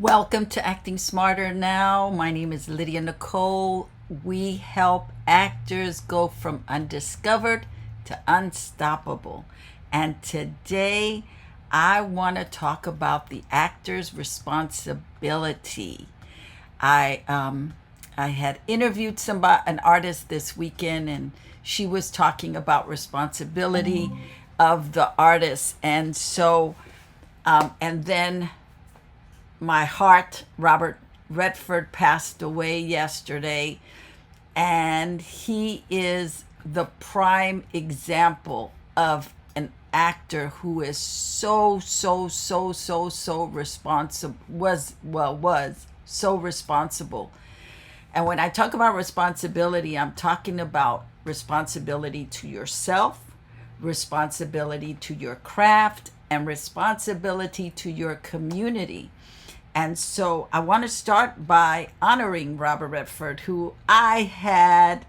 Welcome to Acting Smarter Now. My name is Lydia Nicole. We help actors go from undiscovered to unstoppable. And today I want to talk about the actor's responsibility. I had interviewed an artist this weekend, and she was talking about responsibility of the artist, and then my heart, Robert Redford, passed away yesterday, and he is the prime example of an actor who is so responsible, was so responsible. And when I talk about responsibility, I'm talking about responsibility to yourself, responsibility to your craft, and responsibility to your community. And so I want to start by honoring Robert Redford, who I had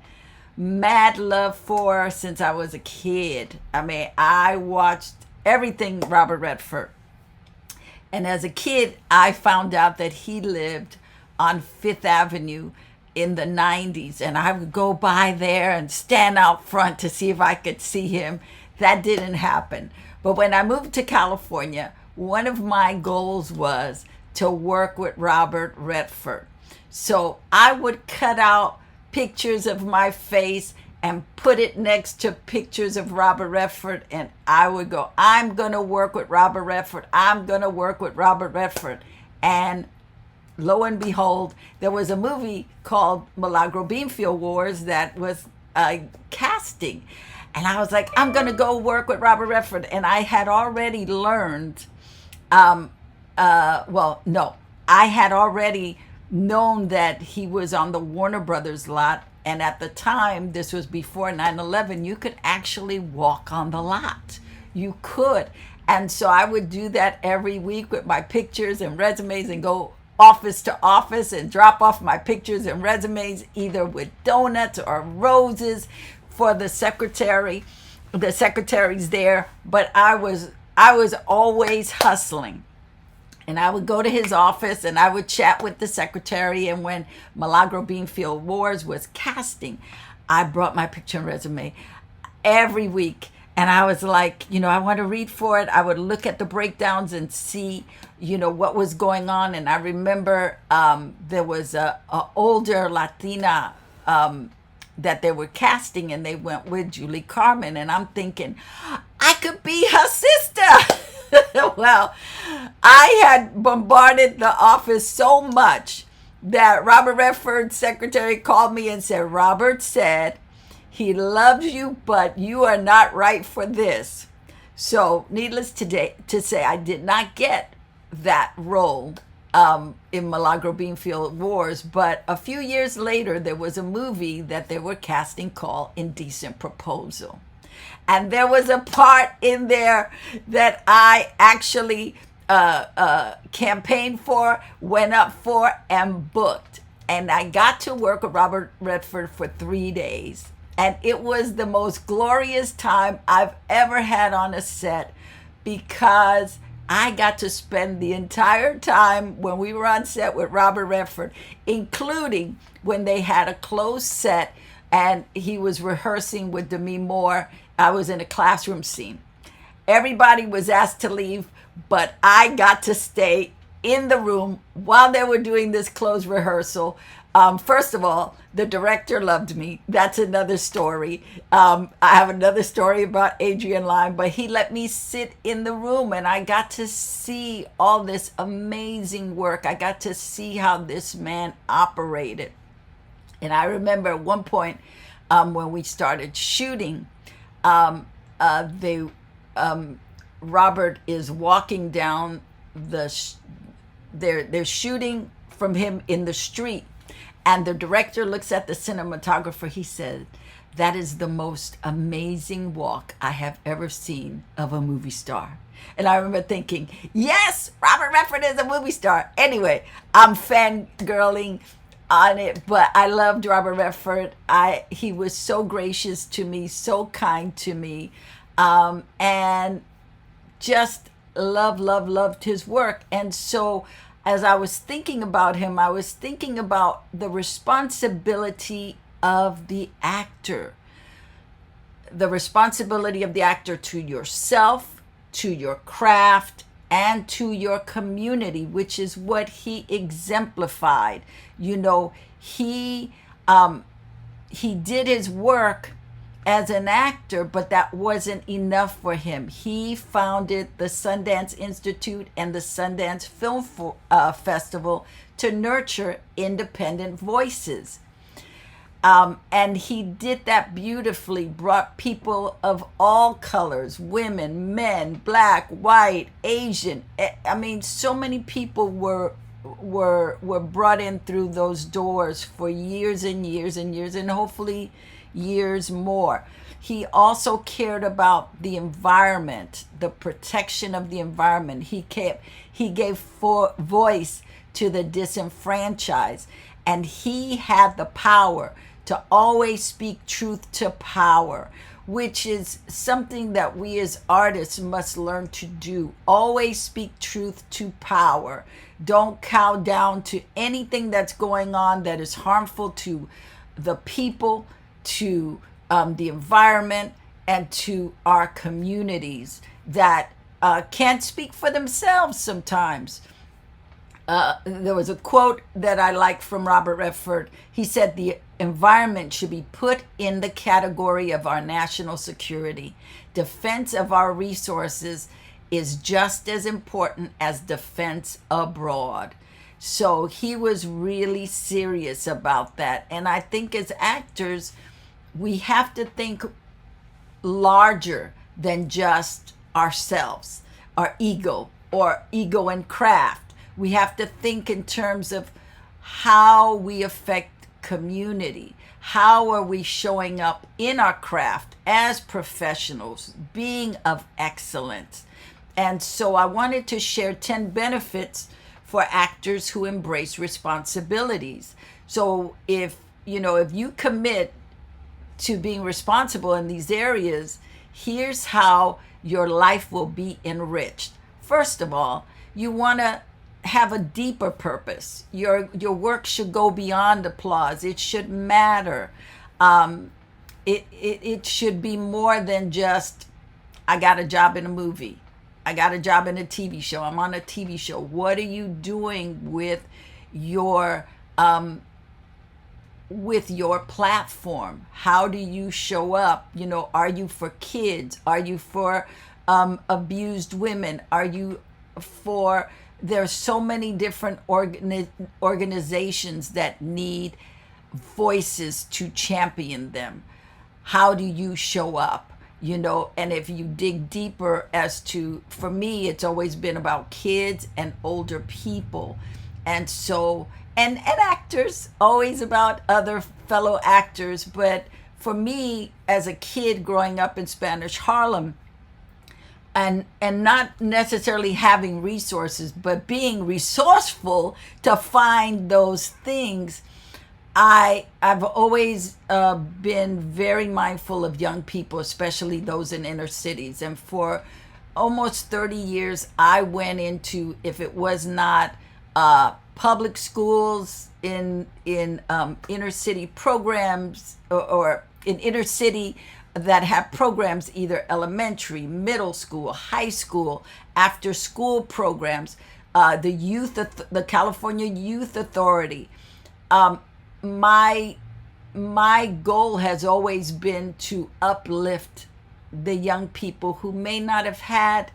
mad love for since I was a kid. I mean, I watched everything Robert Redford. And as a kid, I found out that he lived on Fifth Avenue in the 90s. And I would go by there and stand out front to see if I could see him. That didn't happen. But when I moved to California, one of my goals was to work with Robert Redford. So I would cut out pictures of my face and put it next to pictures of Robert Redford, and I would go, I'm going to work with Robert Redford. I'm going to work with Robert Redford. And lo and behold, there was a movie called Milagro Beanfield Wars that was casting. And I was like, I'm going to go work with Robert Redford. And I had already learned I had already known that he was on the Warner Brothers lot. And at the time, this was before 9/11, you could actually walk on the lot. You could. And so I would do that every week with my pictures and resumes and go office to office and drop off my pictures and resumes, either with donuts or roses for the secretaries there. But I was always hustling. And I would go to his office and I would chat with the secretary. And when Milagro Beanfield Wars was casting, I brought my picture and resume every week. And I was like, I want to read for it. I would look at the breakdowns and see, what was going on. And I remember there was a older Latina that they were casting, and they went with Julie Carmen. And I'm thinking, I could be her sister. Well, I had bombarded the office so much that Robert Redford's secretary called me and said, Robert said he loves you, but you are not right for this. So needless to say, I did not get that role in Milagro Beanfield Wars. But a few years later, there was a movie that they were casting called Indecent Proposal. And there was a part in there that I actually campaigned for, went up for, and booked. And I got to work with Robert Redford for 3 days. And it was the most glorious time I've ever had on a set, because I got to spend the entire time when we were on set with Robert Redford, including when they had a closed set and he was rehearsing with Demi Moore. I was in a classroom scene. Everybody was asked to leave, but I got to stay in the room while they were doing this closed rehearsal. First of all, the director loved me. That's another story. I have another story about Adrian Lyme, but he let me sit in the room and I got to see all this amazing work. I got to see how this man operated. And I remember at one point when we started shooting, Robert is walking down they're shooting from him in the street, and the director looks at the cinematographer. He said, that is the most amazing walk I have ever seen of a movie star. And I remember thinking, yes, Robert Redford is a movie star. Anyway, I'm fangirling on it, but I loved Robert Redford. He was so gracious to me, so kind to me, and just loved his work. And so as I was thinking about him, I was thinking about the responsibility of the actor. The responsibility of the actor to yourself, to your craft, and to your community, which is what he exemplified. You know, he did his work as an actor, but that wasn't enough for him. He founded the Sundance Institute and the Sundance Film Festival to nurture independent voices. And he did that beautifully, brought people of all colors, women, men, black, white, Asian. I mean, so many people were brought in through those doors for years and years and years, and hopefully years more. He also cared about the environment, the protection of the environment. He gave voice to the disenfranchised, and he had the power to always speak truth to power, which is something that we as artists must learn to do. Always speak truth to power. Don't cow down to anything that's going on that is harmful to the people, to the environment, and to our communities that can't speak for themselves sometimes. There was a quote that I like from Robert Redford. He said, "The environment should be put in the category of our national security. Defense of our resources is just as important as defense abroad." So he was really serious about that. And I think as actors, we have to think larger than just ourselves, our ego, or ego and craft. We have to think in terms of how we affect community. How are we showing up in our craft as professionals, being of excellence? And so I wanted to share 10 benefits for actors who embrace responsibilities. So if you commit to being responsible in these areas, here's how your life will be enriched. First of all, you want to have a deeper purpose. Your work should go beyond applause. It should matter. It should be more than just, I got a job in a movie. I got a job in a TV show. I'm on a TV show. What are you doing with your platform? How do you show up? Are you for kids? Are you for abused women? Are you for... There's so many different organizations that need voices to champion them. How do you show up? And if you dig deeper as to, for me, it's always been about kids and older people. And so, and actors, always about other fellow actors. But for me, as a kid growing up in Spanish Harlem, and not necessarily having resources, but being resourceful to find those things, I've always been very mindful of young people, especially those in inner cities. And for almost 30 years, I went into, if it was not public schools in inner city programs, or in inner city that have programs, either elementary, middle school, high school, after school programs, the California Youth Authority. My goal has always been to uplift the young people who may not have had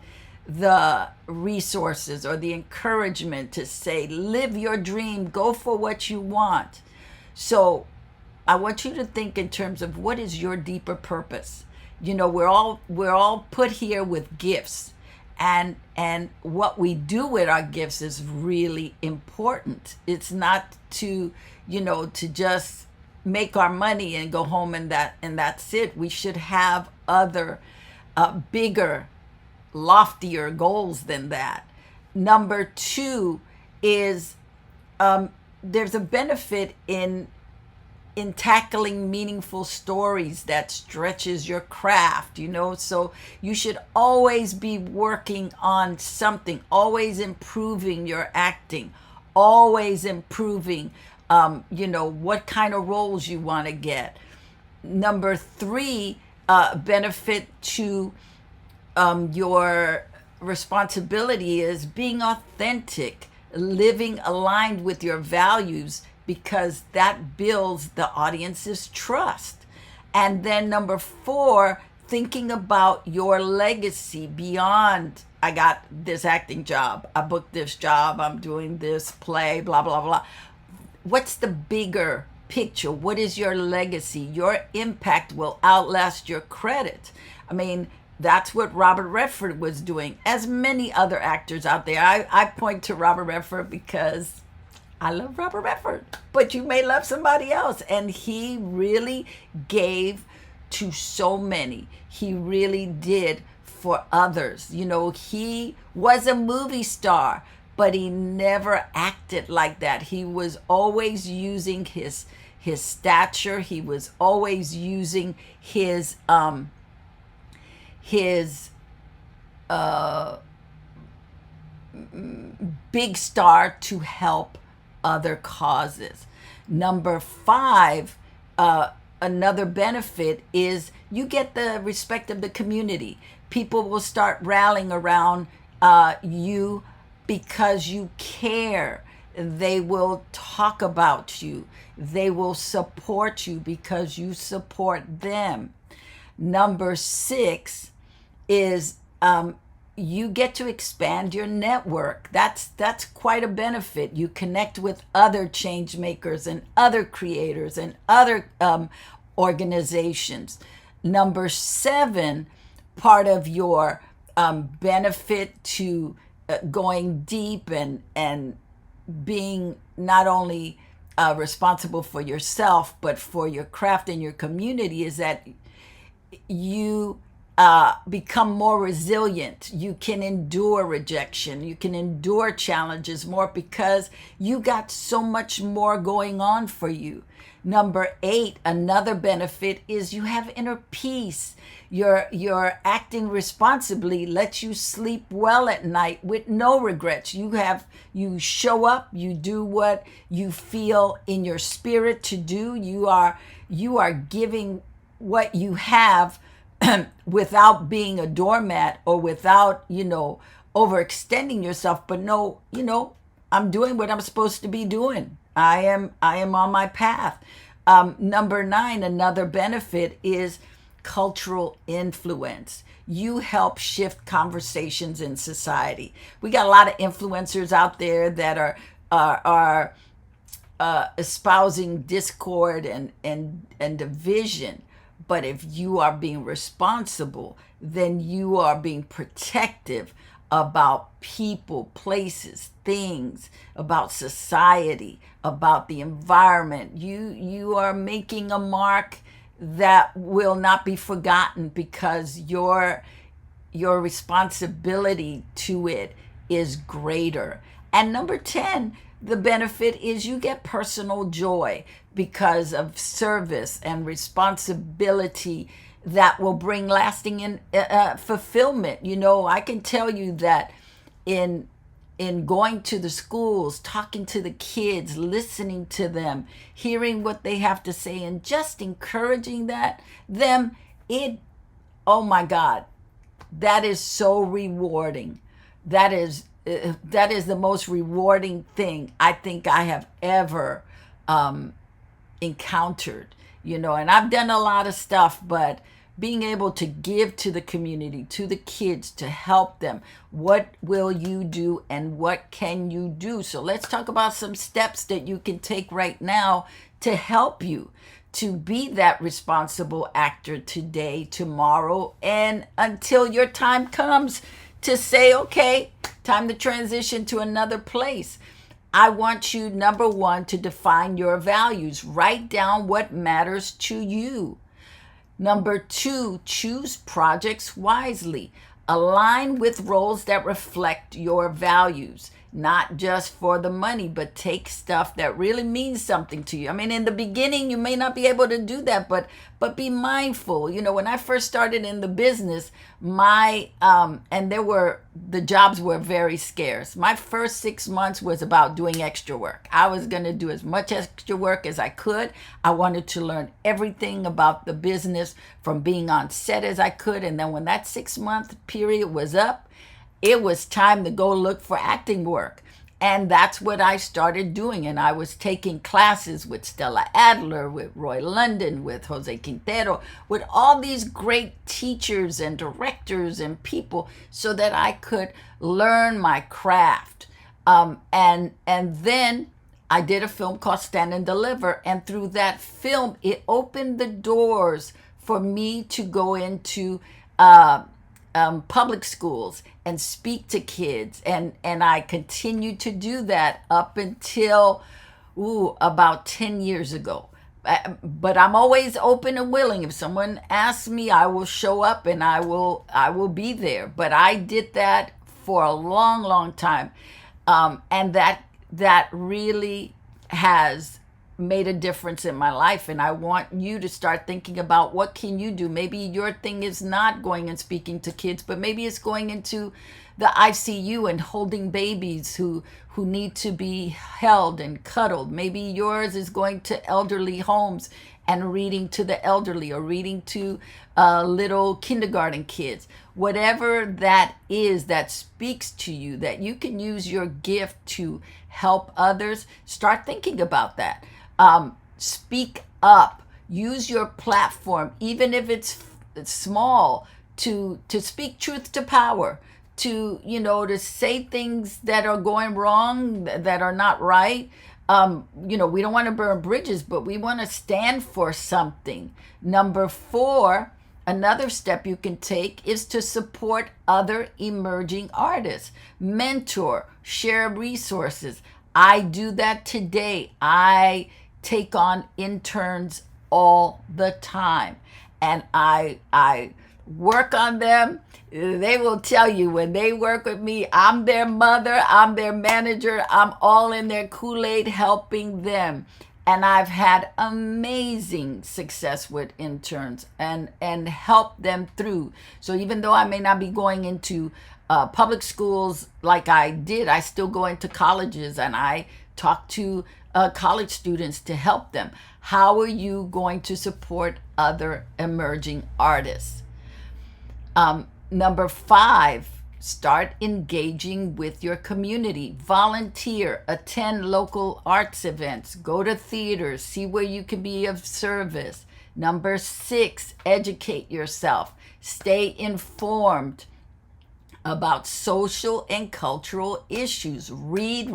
the resources or the encouragement to say, live your dream, go for what you want. So I want you to think in terms of, what is your deeper purpose? We're all put here with gifts, and what we do with our gifts is really important. It's not to just make our money and go home and that's it. We should have other bigger, loftier goals than that. Number 2 is there's a benefit in in tackling meaningful stories that stretches your craft, so you should always be working on something, always improving your acting, always improving what kind of roles you want to get. Number three, benefit to your responsibility is being authentic, living aligned with your values, because that builds the audience's trust. And then number four, thinking about your legacy beyond, I got this acting job, I booked this job, I'm doing this play, blah, blah, blah. What's the bigger picture? What is your legacy? Your impact will outlast your credit. I mean, that's what Robert Redford was doing, as many other actors out there. I point to Robert Redford because I love Robert Redford, but you may love somebody else. And he really gave to so many. He really did for others. He was a movie star, but he never acted like that. He was always using his stature. He was always using his big star to help other causes. Number five, another benefit is you get the respect of the community. People will start rallying around you because you care. They will talk about you. They will support you because you support them. Number six is you get to expand your network. That's quite a benefit. You connect with other change makers and other creators and other organizations. Number seven, part of your benefit to going deep and being not only responsible for yourself but for your craft and your community is that you become more resilient. You can endure rejection. You can endure challenges more because you got so much more going on for you. Number eight, another benefit is you have inner peace. Your acting responsibly lets you sleep well at night with no regrets. You show up, you do what you feel in your spirit to do. You are giving what you have without being a doormat or without, overextending yourself, but no, I'm doing what I'm supposed to be doing. I am on my path. Number nine, another benefit is cultural influence. You help shift conversations in society. We got a lot of influencers out there that are espousing discord and division. But if you are being responsible, then you are being protective about people, places, things, about society, about the environment. You are making a mark that will not be forgotten because your responsibility to it is greater. And number 10, the benefit is you get personal joy because of service and responsibility that will bring lasting fulfillment. I can tell you that in going to the schools, talking to the kids, listening to them, hearing what they have to say, and just encouraging them, oh my God, that is so rewarding. That is the most rewarding thing I think I have ever encountered, and I've done a lot of stuff, but being able to give to the community, to the kids, to help them. What will you do and what can you do? So let's talk about some steps that you can take right now to help you to be that responsible actor today, tomorrow, and until your time comes to say, okay, time to transition to another place. I want you, number one, to define your values. Write down what matters to you. Number two, choose projects wisely. Align with roles that reflect your values. not just for the money, but take stuff that really means something to you. I mean, in the beginning, you may not be able to do that, but be mindful. You know, when I first started in the business, and the jobs were very scarce. My first 6 months was about doing extra work. I was going to do as much extra work as I could. I wanted to learn everything about the business from being on set as I could. And then when that 6-month period was up, it was time to go look for acting work. And that's what I started doing. And I was taking classes with Stella Adler, with Roy London, with Jose Quintero, with all these great teachers and directors and people so that I could learn my craft. And then I did a film called Stand and Deliver. And through that film, it opened the doors for me to go into public schools and speak to kids. And I continued to do that up until about 10 years ago. But I'm always open and willing. If someone asks me, I will show up and I will be there. But I did that for a long, long time. And that really has made a difference in my life. And I want you to start thinking about what can you do. Maybe your thing is not going and speaking to kids, but maybe it's going into the ICU and holding babies who need to be held and cuddled. Maybe yours is going to elderly homes and reading to the elderly, or reading to little kindergarten kids. Whatever that is that speaks to you, that you can use your gift to help others, start thinking about that. Speak up, use your platform, even if it's small, to speak truth to power, to say things that are going wrong, that are not right. We don't want to burn bridges, but we want to stand for something. Number 4, another step you can take is to support other emerging artists. Mentor, share resources. I do that today. I take on interns all the time, and I work on them. They will tell you when they work with me, I'm their mother, I'm their manager, I'm all in their Kool-Aid helping them. And I've had amazing success with interns and help them through. So even though I may not be going into public schools like I did, I still go into colleges and I talk to college students to help them. How are you going to support other emerging artists? Number 5, start engaging with your community. Volunteer, attend local arts events, go to theaters, see where you can be of service. Number 6, educate yourself. Stay informed about social and cultural issues. Read.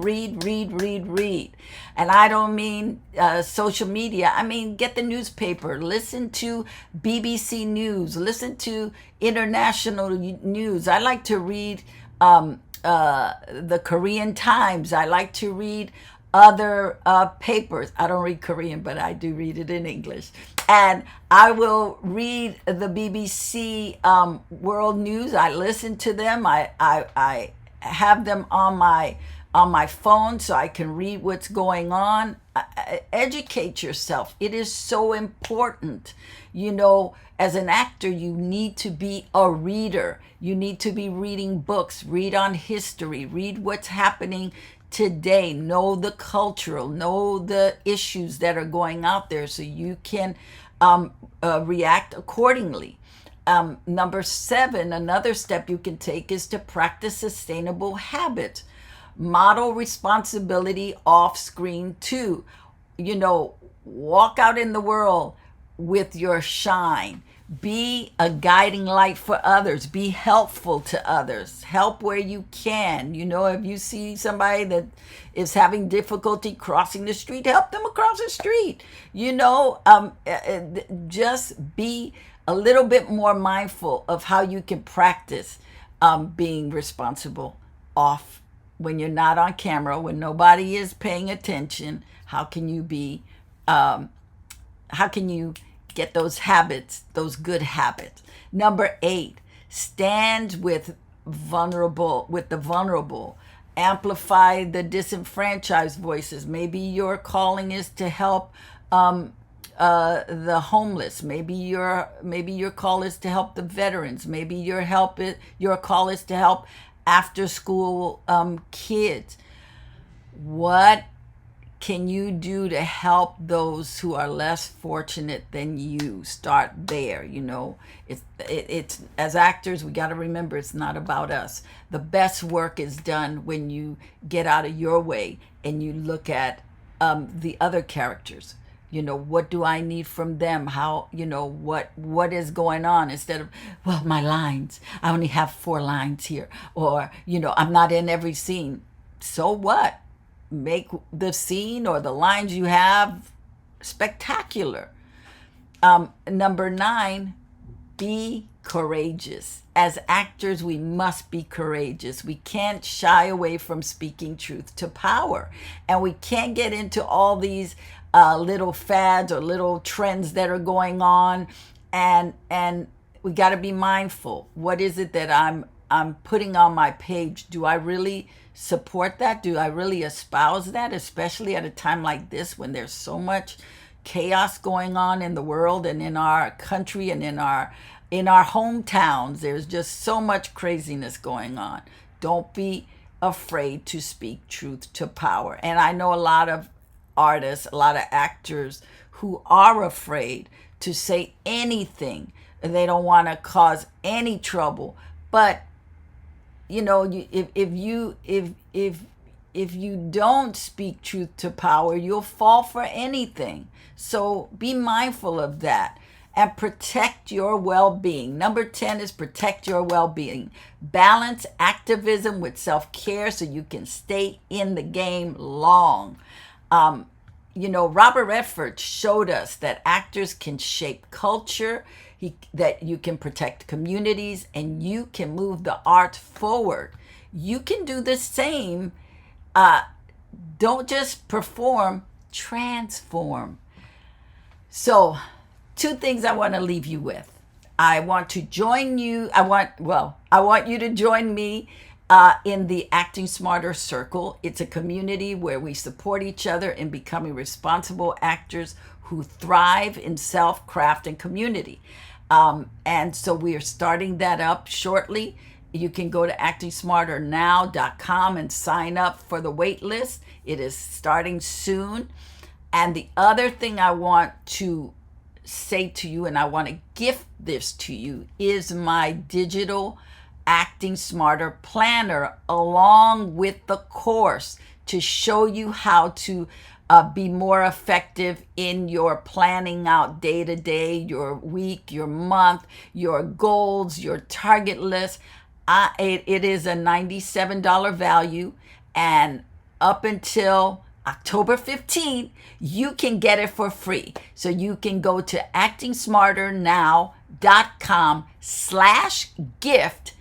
And I don't mean social media. I mean, get the newspaper, listen to BBC News, listen to international news. I like to read the Korean Times. I like to read other papers. I don't read Korean, but I do read it in English. And I will read the BBC World News. I listen to them. I have them on my phone so I can read what's going on. Educate yourself. It is so important. As an actor, you need to be a reader. You need to be reading books. Read on history. Read what's happening today. Know the cultural, know the issues that are going out there so you can react accordingly. Number 7, another step you can take is to practice sustainable habits. Model responsibility off screen too. Walk out in the world with your shine. Be a guiding light for others. Be helpful to others. Help where you can. If you see somebody that is having difficulty crossing the street, help them across the street. Just be a little bit more mindful of how you can practice being responsible off when you're not on camera, when nobody is paying attention. How can you get those habits, those good habits? Number 8, stand with the vulnerable. amplify the disenfranchised voices. Maybe your calling is to help the homeless. Maybe your call is to help the veterans. Maybe your call is to help after school kids. What can you do to help those who are less fortunate than you? Start there. It's as actors, we got to remember it's not about us. The best work is done when you get out of your way and you look at the other characters. What do I need from them? How, what is going on, instead of, well, my lines, I only have 4 lines here, or I'm not in every scene. So what? Make the scene or the lines you have spectacular. Number 9, be courageous. As actors, we must be courageous. We can't shy away from speaking truth to power. And we can't get into all these little fads or little trends that are going on. And we got to be mindful. What is it that I'm putting on my page? Do I really support that? Do I really espouse that, especially at a time like this when there's so much chaos going on in the world and in our country and in our hometowns? There's just so much craziness going on. Don't be afraid to speak truth to power. And I know a lot of artists, a lot of actors who are afraid to say anything. They don't want to cause any trouble. But if you don't speak truth to power, you'll fall for anything. So be mindful of that and protect your well-being. Number 10 is protect your well-being. Balance activism with self-care so you can stay in the game long. Robert Redford showed us that actors can shape culture, that you can protect communities, and you can move the art forward. You can do the same. Don't just perform, transform. So, 2 things I want to leave you with. I want you to join me in the Acting Smarter Circle. It's a community where we support each other in becoming responsible actors who thrive in self, craft, and community. And so we are starting that up shortly. You can go to actingsmarternow.com and sign up for the wait list. It is starting soon. And the other thing I want to say to you, and I want to gift this to you, is my digital Acting Smarter Planner, along with the course, to show you how to be more effective in your planning out day to day, your week, your month, your goals, your target list. It is a $97 value, and up until October 15th, you can get it for free. So you can go to actingsmarternow.com/gift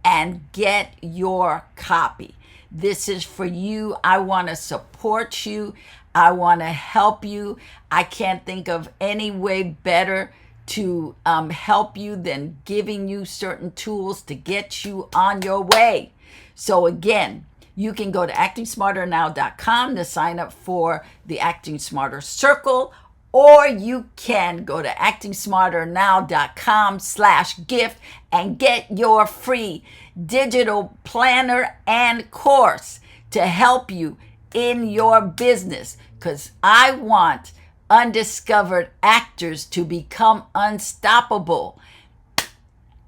and get your copy. This is for you. I want to support you. I want to help you. I can't think of any way better to help you than giving you certain tools to get you on your way. So again, you can go to actingsmarternow.com to sign up for the Acting Smarter Circle, or you can go to actingsmarternow.com/gift and get your free digital planner and course to help you in your business, because I want undiscovered actors to become unstoppable.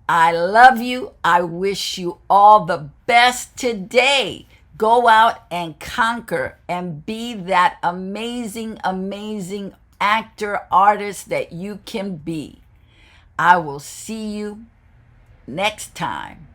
I love you. I wish you all the best today. Go out and conquer and be that amazing, amazing actor, artist that you can be. I will see you next time.